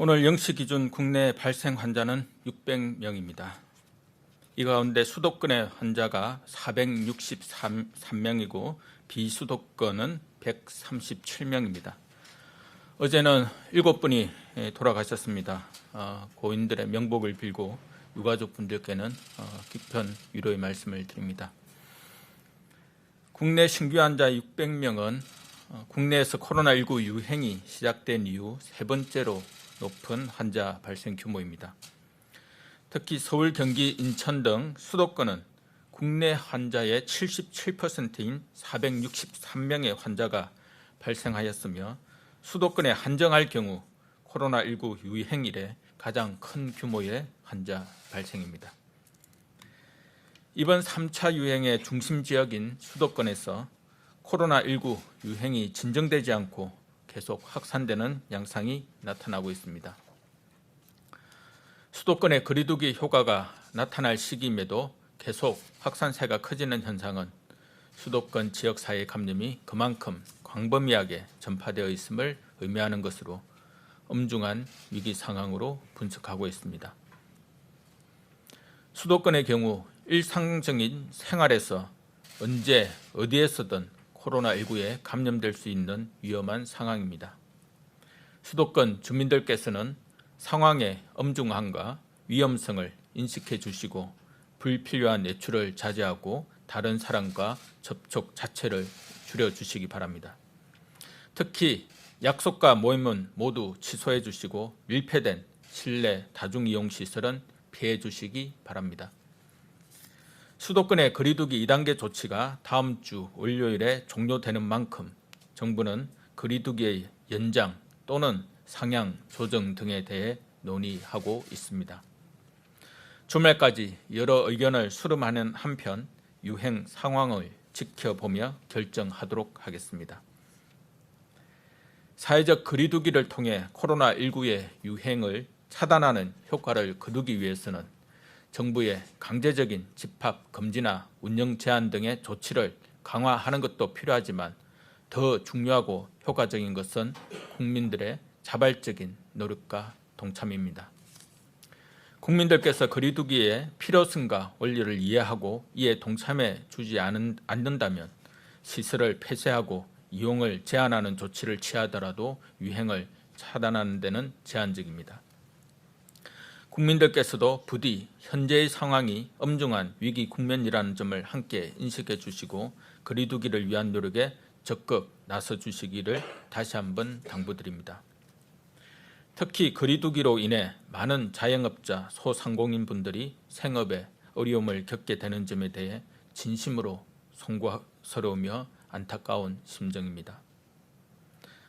오늘 0시 기준 국내 발생 환자는 600명입니다. 이 가운데 수도권의 환자가 463명이고 비수도권은 137명입니다. 어제는 7분이 돌아가셨습니다. 고인들의 명복을 빌고 유가족분들께는 깊은 위로의 말씀을 드립니다. 국내 신규 환자 600명은 국내에서 코로나19 유행이 시작된 이후 세 번째로 높은 환자 발생 규모입니다. 특히 서울, 경기, 인천 등 수도권은 국내 환자의 77%인 463명의 환자가 발생하였으며 수도권에 한정할 경우 코로나19 유행 이래 가장 큰 규모의 환자 발생입니다. 이번 3차 유행의 중심 지역인 수도권에서 코로나19 유행이 진정되지 않고 계속 확산되는 양상이 나타나고 있습니다. 수도권의 거리두기 효과가 나타날 시기임에도 계속 확산세가 커지는 현상은 수도권 지역사회 감염이 그만큼 광범위하게 전파되어 있음을 의미하는 것으로 엄중한 위기 상황으로 분석하고 있습니다. 수도권의 경우 일상적인 생활에서 언제 어디에서든 코로나19에 감염될 수 있는 위험한 상황입니다. 수도권 주민들께서는 상황의 엄중함과 위험성을 인식해 주시고 불필요한 외출을 자제하고 다른 사람과 접촉 자체를 줄여주시기 바랍니다. 특히 약속과 모임은 모두 취소해 주시고 밀폐된 실내 다중이용시설은 피해 주시기 바랍니다. 수도권의 거리두기 2단계 조치가 다음 주 월요일에 종료되는 만큼 정부는 거리두기의 연장 또는 상향 조정 등에 대해 논의하고 있습니다. 주말까지 여러 의견을 수렴하는 한편 유행 상황을 지켜보며 결정하도록 하겠습니다. 사회적 거리두기를 통해 코로나19의 유행을 차단하는 효과를 거두기 위해서는 정부의 강제적인 집합 금지나 운영 제한 등의 조치를 강화하는 것도 필요하지만 더 중요하고 효과적인 것은 국민들의 자발적인 노력과 동참입니다. 국민들께서 거리두기의 필요성과 원리를 이해하고 이에 동참해 주지 않는다면 시설을 폐쇄하고 이용을 제한하는 조치를 취하더라도 유행을 차단하는 데는 제한적입니다. 국민들께서도 부디 현재의 상황이 엄중한 위기 국면이라는 점을 함께 인식해 주시고 거리두기를 위한 노력에 적극 나서 주시기를 다시 한번 당부드립니다. 특히 거리두기로 인해 많은 자영업자, 소상공인분들이 생업에 어려움을 겪게 되는 점에 대해 진심으로 송구스러우며 안타까운 심정입니다.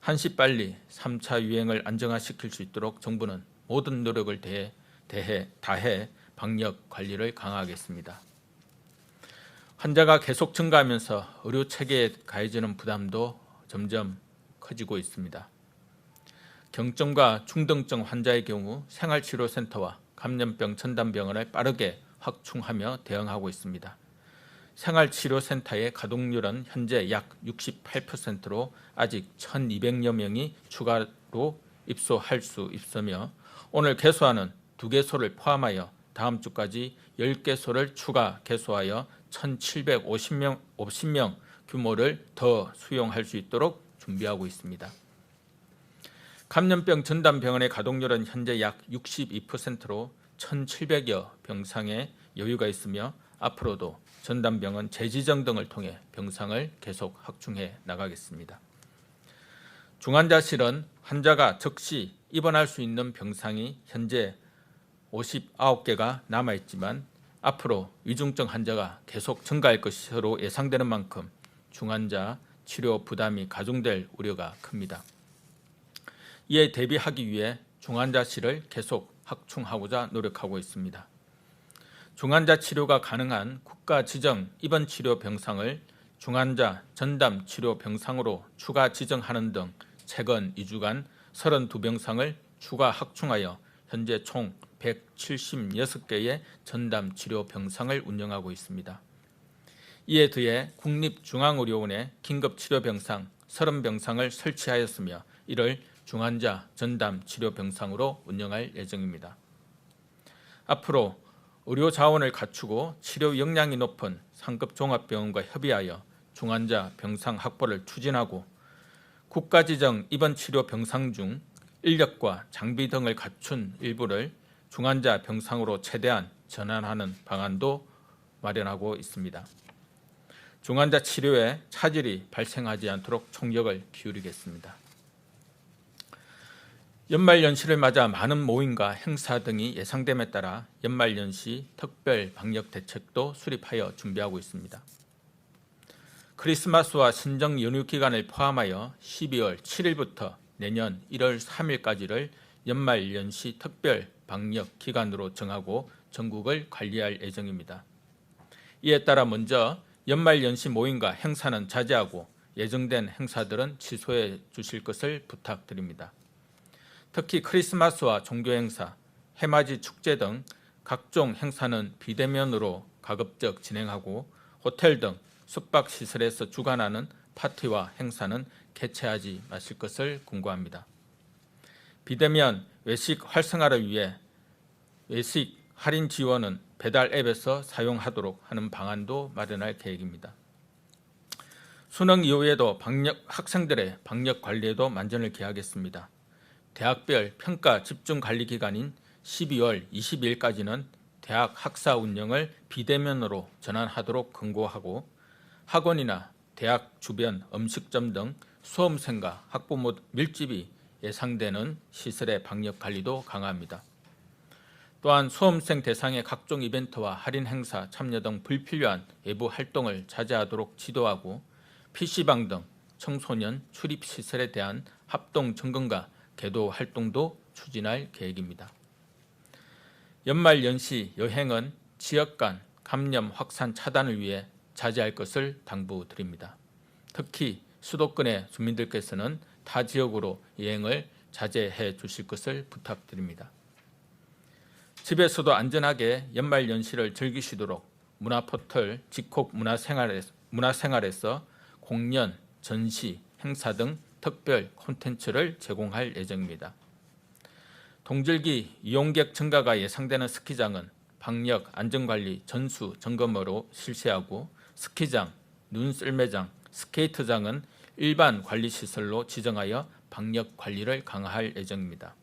한시빨리 3차 유행을 안정화시킬 수 있도록 정부는 모든 노력을 다해 방역 관리를 강화하겠습니다. 환자가 계속 증가하면서 의료체계에 가해지는 부담도 점점 커지고 있습니다. 경증과 중등증 환자의 경우 생활치료센터와 감염병 전담병원을 빠르게 확충하며 대응하고 있습니다. 생활치료센터의 가동률은 현재 약 68%로 아직 1,200여 명이 추가로 입소할 수 있으며 오늘 개소하는 2개소를 포함하여 다음 주까지 10개소를 추가 개소하여 1,750명 규모를 더 수용할 수 있도록 준비하고 있습니다. 감염병 전담병원의 가동률은 현재 약 62%로 1,700여 병상에 여유가 있으며 앞으로도 전담병원 재지정 등을 통해 병상을 계속 확충해 나가겠습니다. 중환자실은 환자가 즉시 입원할 수 있는 병상이 현재 59개가 남아있지만 앞으로 위중증 환자가 계속 증가할 것으로 예상되는 만큼 중환자 치료 부담이 가중될 우려가 큽니다. 이에 대비하기 위해 중환자실을 계속 확충하고자 노력하고 있습니다. 중환자 치료가 가능한 국가 지정 입원 치료 병상을 중환자 전담 치료 병상으로 추가 지정하는 등 최근 2주간 32병상을 추가 확충하여 현재 총 176개의 전담 치료 병상을 운영하고 있습니다. 이에 더해 국립중앙의료원에 긴급치료병상 30병상을 설치하였으며 이를 중환자 전담 치료 병상으로 운영할 예정입니다. 앞으로 의료 자원을 갖추고 치료 역량이 높은 상급 종합병원과 협의하여 중환자 병상 확보를 추진하고 국가 지정 입원 치료 병상 중 인력과 장비 등을 갖춘 일부를 중환자 병상으로 최대한 전환하는 방안도 마련하고 있습니다. 중환자 치료에 차질이 발생하지 않도록 총력을 기울이겠습니다. 연말연시를 맞아 많은 모임과 행사 등이 예상됨에 따라 연말연시 특별 방역 대책도 수립하여 준비하고 있습니다. 크리스마스와 신정 연휴 기간을 포함하여 12월 7일부터 내년 1월 3일까지를 연말연시 특별 방역 기간으로 정하고 전국을 관리할 예정입니다. 이에 따라 먼저 연말연시 모임과 행사는 자제하고 예정된 행사들은 취소해 주실 것을 부탁드립니다. 특히 크리스마스와 종교행사, 해맞이 축제 등 각종 행사는 비대면으로 가급적 진행하고 호텔 등 숙박시설에서 주관하는 파티와 행사는 개최하지 마실 것을 권고합니다. 비대면 외식 활성화를 위해 외식 할인 지원은 배달 앱에서 사용하도록 하는 방안도 마련할 계획입니다. 수능 이후에도 학생들의 방역 관리에도 만전을 기하겠습니다. 대학별 평가 집중 관리 기간인 12월 22일까지는 대학 학사 운영을 비대면으로 전환하도록 권고하고 학원이나 대학 주변 음식점 등 수험생과 학부모 밀집이 예상되는 시설의 방역 관리도 강화합니다. 또한 수험생 대상의 각종 이벤트와 할인 행사 참여 등 불필요한 외부 활동을 자제하도록 지도하고 PC방 등 청소년 출입시설에 대한 합동 점검과 계도 활동도 추진할 계획입니다. 연말연시 여행은 지역 간 감염 확산 차단을 위해 자제할 것을 당부드립니다. 특히 수도권의 주민들께서는 타 지역으로 여행을 자제해 주실 것을 부탁드립니다. 집에서도 안전하게 연말연시를 즐기시도록 문화포털 직콕문화생활에서 공연, 전시, 행사 등 특별 콘텐츠를 제공할 예정입니다. 동절기 이용객 증가가 예상되는 스키장은 방역 안전관리 전수 점검으로 실시하고 스키장, 눈썰매장, 스케이트장은 일반 관리시설로 지정하여 방역 관리를 강화할 예정입니다.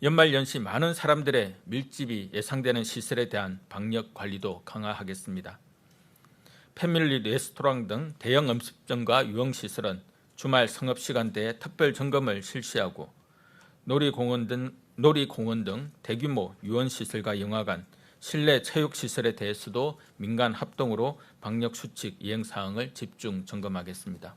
연말연시 많은 사람들의 밀집이 예상되는 시설에 대한 방역 관리도 강화하겠습니다. 패밀리 레스토랑 등 대형 음식점과 유흥시설은 주말 성업시간대에 특별 점검을 실시하고 놀이공원 등 대규모 유원시설과 영화관, 실내 체육시설에 대해서도 민간 합동으로 방역수칙 이행사항을 집중 점검하겠습니다.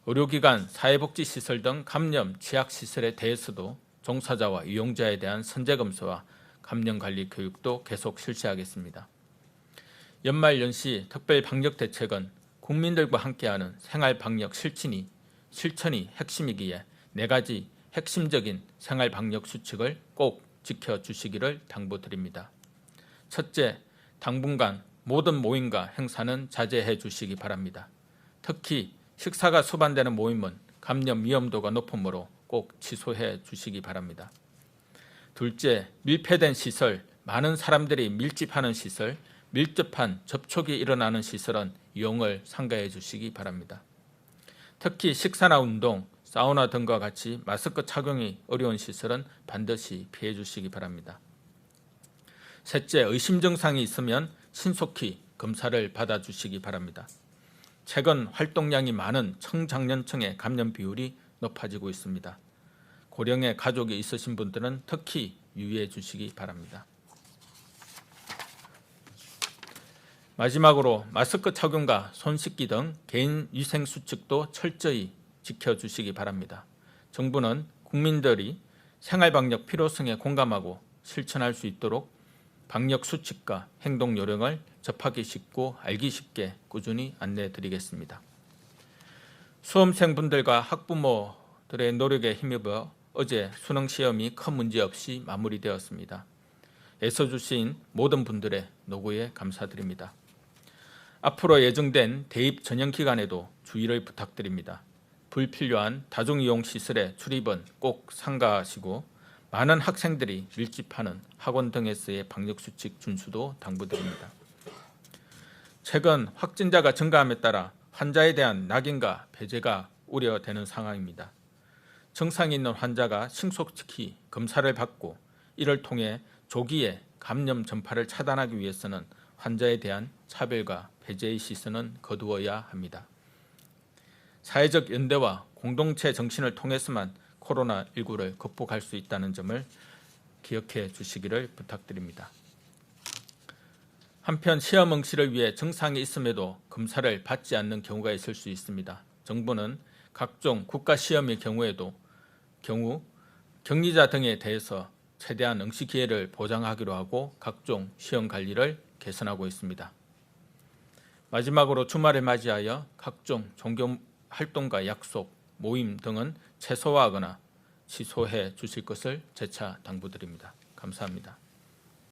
의료기관, 사회복지시설 등 감염 취약시설에 대해서도 종사자와 이용자에 대한 선제검사와 감염관리 교육도 계속 실시하겠습니다. 연말연시 특별방역대책은 국민들과 함께하는 생활방역 실천이 핵심이기에 4가지 핵심적인 생활방역수칙을 꼭 지켜주시기를 당부드립니다. 첫째, 당분간 모든 모임과 행사는 자제해 주시기 바랍니다. 특히 식사가 수반되는 모임은 감염 위험도가 높으므로 꼭 취소해 주시기 바랍니다. 둘째, 밀폐된 시설, 많은 사람들이 밀집하는 시설, 밀접한 접촉이 일어나는 시설은 이용을 삼가해 주시기 바랍니다. 특히 식사나 운동, 사우나 등과 같이 마스크 착용이 어려운 시설은 반드시 피해 주시기 바랍니다. 셋째, 의심 증상이 있으면 신속히 검사를 받아주시기 바랍니다. 최근 활동량이 많은 청장년층의 감염 비율이 높아지고 있습니다. 고령의 가족이 있으신 분들은 특히 유의해 주시기 바랍니다. 마지막으로 마스크 착용과 손 씻기 등 개인 위생 수칙도 철저히 지켜주시기 바랍니다. 정부는 국민들이 생활방역 필요성에 공감하고 실천할 수 있도록 방역 수칙과 행동 요령을 접하기 쉽고 알기 쉽게 꾸준히 안내해 드리겠습니다. 수험생분들과 학부모들의 노력에 힘입어 어제 수능 시험이 큰 문제 없이 마무리되었습니다. 애써주신 모든 분들의 노고에 감사드립니다. 앞으로 예정된 대입 전형 기간에도 주의를 부탁드립니다. 불필요한 다중이용 시설의 출입은 꼭 삼가하시고 많은 학생들이 밀집하는 학원 등에서의 방역수칙 준수도 당부드립니다. 최근 확진자가 증가함에 따라 환자에 대한 낙인과 배제가 우려되는 상황입니다. 증상이 있는 환자가 신속히 검사를 받고 이를 통해 조기에 감염 전파를 차단하기 위해서는 환자에 대한 차별과 배제의 시선은 거두어야 합니다. 사회적 연대와 공동체 정신을 통해서만 코로나19를 극복할 수 있다는 점을 기억해 주시기를 부탁드립니다. 한편 시험 응시를 위해 증상이 있음에도 검사를 받지 않는 경우가 있을 수 있습니다. 정부는 각종 국가시험의 경우 격리자 등에 대해서 최대한 응시 기회를 보장하기로 하고 각종 시험 관리를 개선하고 있습니다. 마지막으로 주말을 맞이하여 각종 종교 활동과 약속, 모임 등은 최소화하거나 취소해 주실 것을 재차 당부드립니다. 감사합니다.